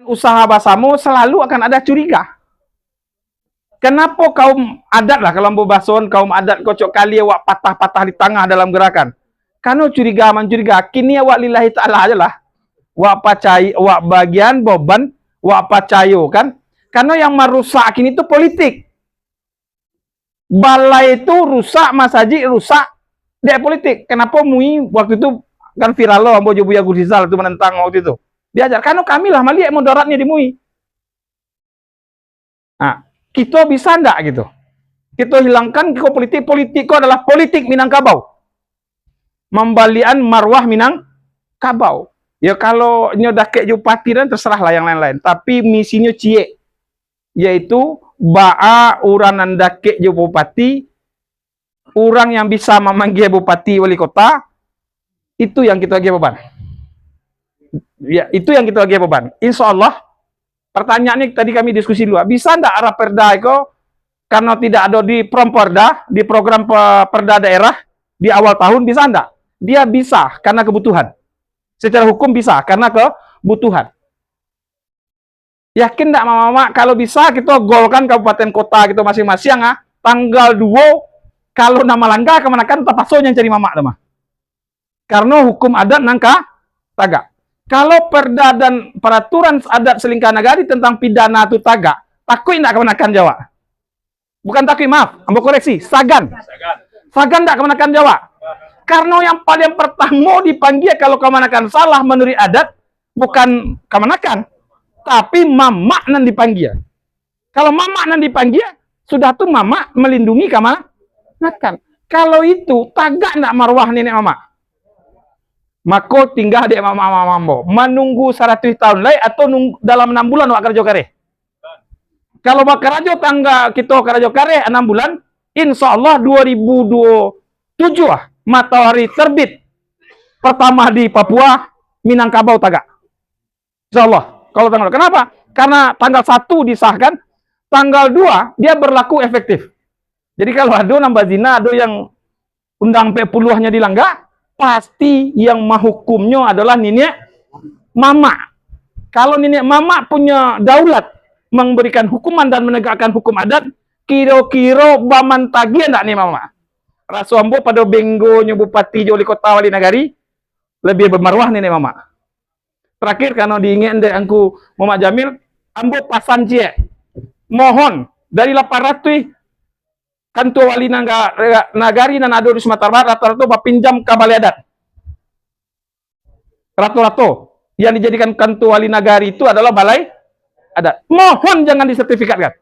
usaha basamu selalu akan ada curiga. Kenapa kaum adat lah kalau bason kaum adat kocok kali awak patah-patah di tengah dalam gerakan. Karena curiga mencuriga, kini awak lillahi ta'ala aja lah. Wak pacai, wak bagian beban, wak pacayo kan. Karena yang merusak kini itu politik. Balai itu rusak, masjid rusak, dia politik. Kenapa mui waktu itu kan viral loh, Ambo Buya Gurizal itu menentang waktu itu. Diajar, karena kami lah melihat mudaratnya di mui. Nah, kita bisa ndak gitu? Kita hilangkan ke politik. Politik adalah politik Minangkabau. Membalian marwah Minangkabau. Ya kalau nyodake Jupati dan terserah lah yang lain-lain. Tapi misinya cie. Yaitu ba'a uranan dake Bupati, orang yang bisa memanggil Bupati Wali Kota, itu yang kita bagi beban. Ya, itu yang kita bagi beban. Insya Allah, pertanyaannya tadi kami diskusi dulu, bisa ndak arah perda itu karena tidak ada di Promperda, di program perda daerah di awal tahun, bisa ndak? Dia bisa karena kebutuhan. Secara hukum bisa karena kebutuhan. Yakin ndak mama kalau bisa kita golkan kabupaten kota gitu masing-masing tanggal 2 kalau nama langka kemenakan tapaso yang cari mama teman. Karena hukum adat nangka tagak. Kalau perda dan peraturan adat selingkah nagari tentang pidana itu tagak, takut ndak kemenakan Jawa. Bukan takut, maaf, ambo koreksi, sagan. Sagan ndak kemenakan Jawa. Karena yang paling pertama dipanggil kalau kemenakan salah menurut adat bukan kemenakan, tapi mamak nan dipanggil. Kalau mamak nan dipanggil, sudah tuh mamak melindungi kemenakan. Kalau itu tagak ndak marwah nenek mamak. Maka tinggal dek mama-mama menunggu 100 tahun lagi atau dalam 6 bulan wak kerja kare. Kalau wak kerja tangga kita kerja kare 6 bulan, insya Allah 2027 matahari terbit pertama di Papua Minangkabau tagak. Insya Allah. Kalau tanggal kenapa? Karena tanggal 1 disahkan, tanggal 2 dia berlaku efektif. Jadi kalau ada nambah zina, ada yang undang P10-nya dilanggar, pasti yang menghukumnya adalah nenek mama. Kalau nenek mama punya daulat memberikan hukuman dan menegakkan hukum adat, kira-kira baman tagi enggak nih mama? Rasu ambo pada benggonya bupati wali kota wali nagari lebih bermarwah nenek mama. Terakhir karena diingin dek angku Muhammad Jamil, ambo pasan cie. Mohon dari 800 kantor wali nagari dan ada di Sumatera Barat rata-rata bapinjam ke balai adat. Rata-rata yang dijadikan kantor wali nagari itu adalah balai adat. Mohon jangan disertifikatkan.